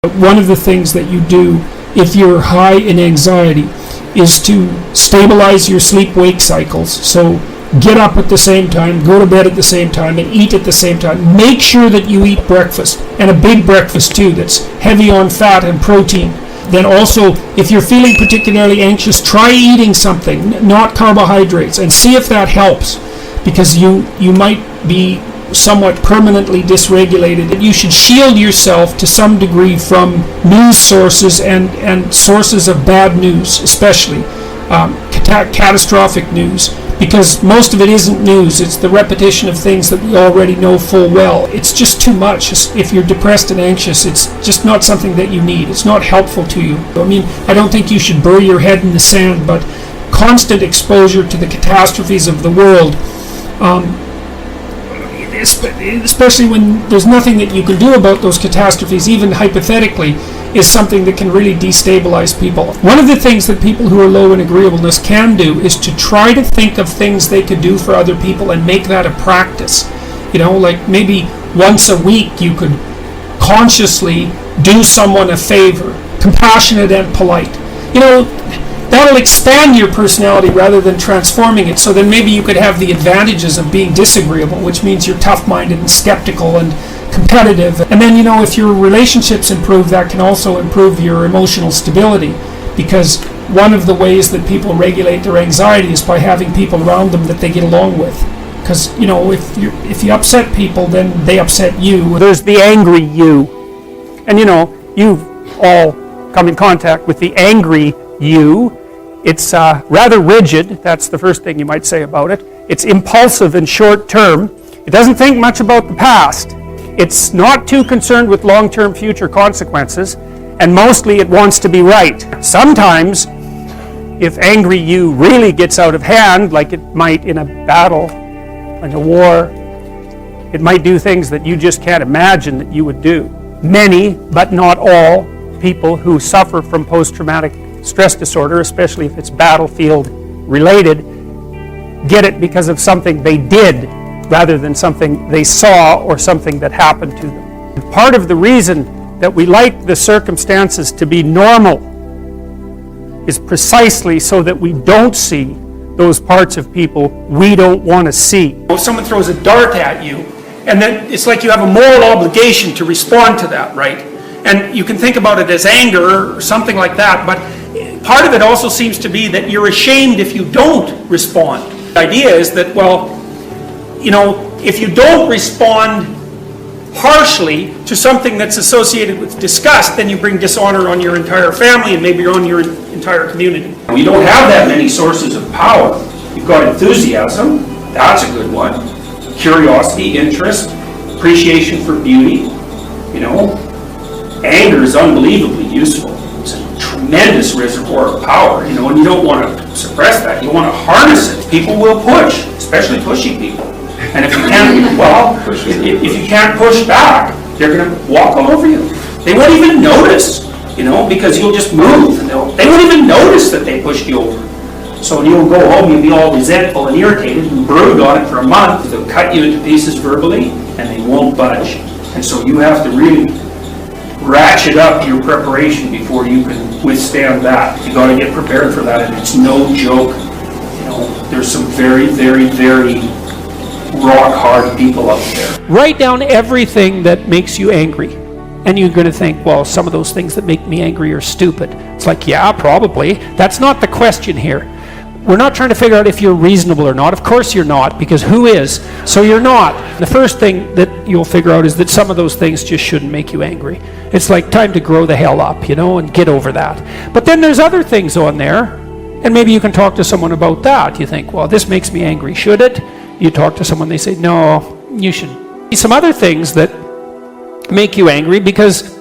One of the things that you do if you're high in anxiety is to stabilize your sleep-wake cycles. So get up at the same time, go to bed at the same time, and eat at the same time. Make sure that you eat breakfast, and a big breakfast too, that's heavy on fat and protein. Then also, if you're feeling particularly anxious, try eating something, not carbohydrates, and see if that helps, because you might be somewhat permanently dysregulated. You should shield yourself to some degree from news sources and sources of bad news, especially catastrophic news, because most of it isn't news. It's the repetition of things that we already know full well. It's just too much. If you're depressed and anxious, it's just not something that you need. It's not helpful to you. I mean, I don't think you should bury your head in the sand, but constant exposure to the catastrophes of the world, especially when there's nothing that you can do about those catastrophes, even hypothetically, is something that can really destabilize people. One of the things that people who are low in agreeableness can do is to try to think of things they could do for other people and make that a practice. You know, like maybe once a week you could consciously do someone a favor, compassionate and polite. You know, that'll expand your personality rather than transforming it. So then maybe you could have the advantages of being disagreeable, which means you're tough-minded and skeptical and competitive. And then, you know, if your relationships improve, that can also improve your emotional stability, because one of the ways that people regulate their anxiety is by having people around them that they get along with. Because, you know, if you upset people, then they upset you. There's the angry you. And, you know, you've all come in contact with the angry you. It's rather rigid. That's the first thing you might say about it. It's impulsive and short-term. It doesn't think much about the past. It's not too concerned with long-term future consequences, and mostly it wants to be right. Sometimes, if angry you really gets out of hand, like it might in a battle, in a war, it might do things that you just can't imagine that you would do. Many, but not all, people who suffer from post-traumatic stress disorder, especially if it's battlefield related, get it because of something they did rather than something they saw or something that happened to them. And part of the reason that we like the circumstances to be normal is precisely so that we don't see those parts of people we don't want to see. If someone throws a dart at you, and then it's like you have a moral obligation to respond to that, right? And you can think about it as anger or something like that, but part of it also seems to be that you're ashamed if you don't respond. The idea is that, well, you know, if you don't respond harshly to something that's associated with disgust, then you bring dishonor on your entire family and maybe on your entire community. We don't have that many sources of power. You've got enthusiasm, that's a good one. Curiosity, interest, appreciation for beauty, you know. Anger is unbelievably useful. It's a tremendous reservoir of power, you know, and you don't want to suppress that. You want to harness it. People will push, especially pushy people. And if you can't, well, if you can't push back, they're going to walk all over you. They won't even notice, you know, because you'll just move. And they won't even notice that they pushed you over. So when you'll go home, you'll be all resentful and irritated and brood on it for a month. They'll cut you into pieces verbally, and they won't budge. And so you have to really ratchet up your preparation before you can withstand that. You got to get prepared for that, and it's no joke. You know, there's some very, very, very rock hard people out there. Write down everything that makes you angry, and you're going to think, well, some of those things that make me angry are stupid. It's like, yeah, probably. That's not the question here. We're not trying to figure out if you're reasonable or not. Of course you're not, because who is? So you're not. The first thing that you'll figure out is that some of those things just shouldn't make you angry. It's like time to grow the hell up, you know, and get over that. But then there's other things on there, and maybe you can talk to someone about that. You think, well, this makes me angry. Should it? You talk to someone, they say, no, you should. Some other things that make you angry because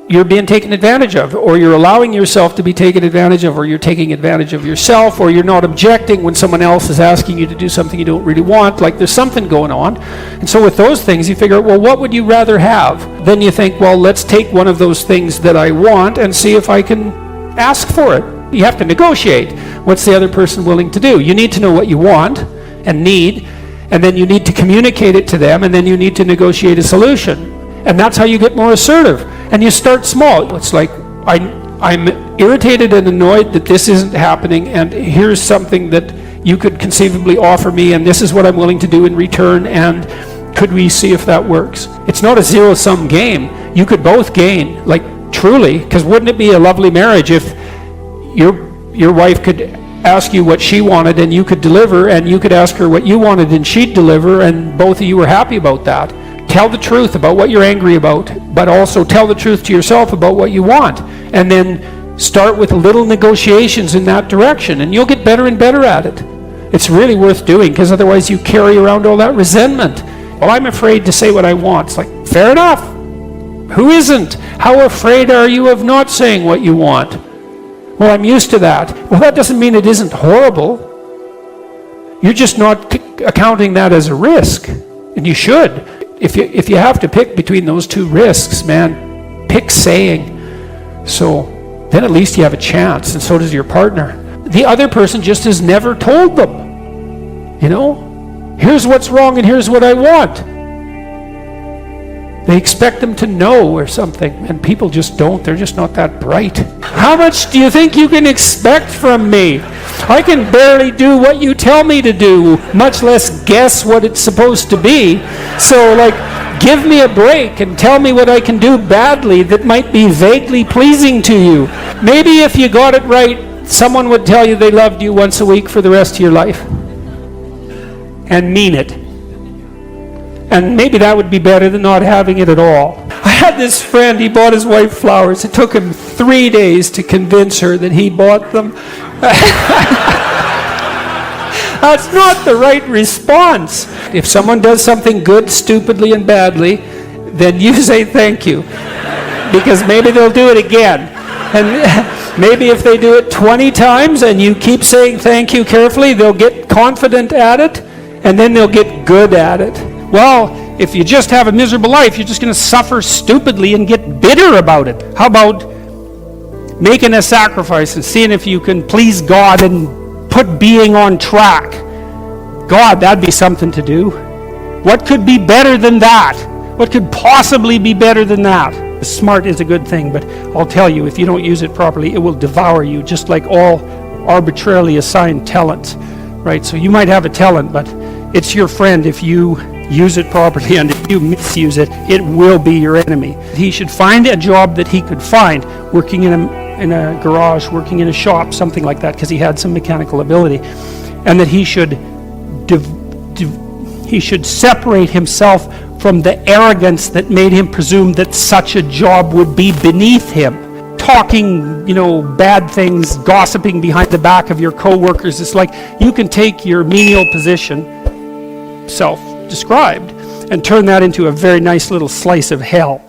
you're being taken advantage of, or you're allowing yourself to be taken advantage of, or you're taking advantage of yourself, or you're not objecting when someone else is asking you to do something you don't really want, like there's something going on. And so with those things, you figure, well, what would you rather have? Then you think, well, let's take one of those things that I want and see if I can ask for it. You have to negotiate. What's the other person willing to do? You need to know what you want and need, and then you need to communicate it to them, and then you need to negotiate a solution. And that's how you get more assertive. And you start small. It's like, I'm irritated and annoyed that this isn't happening, and here's something that you could conceivably offer me, and this is what I'm willing to do in return, and could we see if that works? It's not a zero-sum game. You could both gain, like truly, because wouldn't it be a lovely marriage if your wife could ask you what she wanted and you could deliver, and you could ask her what you wanted and she'd deliver, and both of you were happy about that. Tell the truth about what you're angry about, but also tell the truth to yourself about what you want, and then start with little negotiations in that direction, and you'll get better and better at it. It's really worth doing, because otherwise you carry around all that resentment. Well, I'm afraid to say what I want. It's like, fair enough. Who isn't? How afraid are you of not saying what you want? Well, I'm used to that. Well, that doesn't mean it isn't horrible. You're just not accounting that as a risk, and you should. If you have to pick between those two risks, man, pick saying. So then at least you have a chance, and so does your partner. The other person just has never told them. You know, here's what's wrong and here's what I want. They expect them to know or something, and people just don't. They're just not that bright. How much do you think you can expect from me? I can barely do what you tell me to do, much less guess what it's supposed to be. So, like, give me a break and tell me what I can do badly that might be vaguely pleasing to you. Maybe if you got it right, someone would tell you they loved you once a week for the rest of your life. And mean it. And maybe that would be better than not having it at all. I had this friend, he bought his wife flowers. It took him 3 days to convince her that he bought them. That's not the right response. If someone does something good, stupidly, and badly, then you say thank you. Because maybe they'll do it again. And maybe if they do it 20 times and you keep saying thank you carefully, they'll get confident at it, and then they'll get good at it. Well, if you just have a miserable life, you're just going to suffer stupidly and get bitter about it. How about making a sacrifice and seeing if you can please God and put being on track? God, that'd be something to do. What could be better than that? What could possibly be better than that? Smart is a good thing, but I'll tell you, if you don't use it properly, it will devour you, just like all arbitrarily assigned talents, right? So you might have a talent, but it's your friend if you use it properly, and if you misuse it, it will be your enemy. He should find a job that he could find, working in a garage, working in a shop, something like that, because he had some mechanical ability, and that he should separate himself from the arrogance that made him presume that such a job would be beneath him. Talking, bad things, gossiping behind the back of your co-workers. It's like you can take your menial position, self-described, and turn that into a very nice little slice of hell.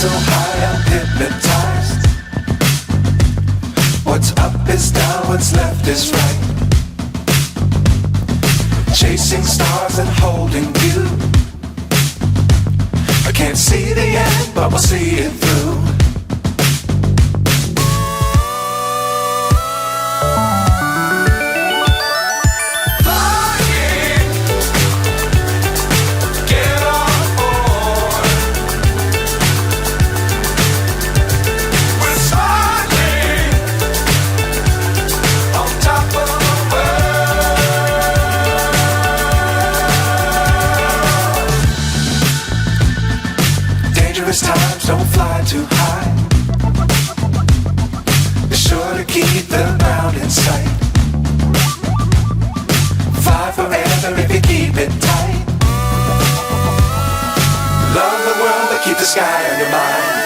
so high I'm hypnotized. What's up is down, what's left is right. Chasing stars and holding you. I can't see the end, but we'll see it through. Times don't fly too high. Be sure to keep the ground in sight. Fly forever if you keep it tight. Love the world but keep the sky on your mind.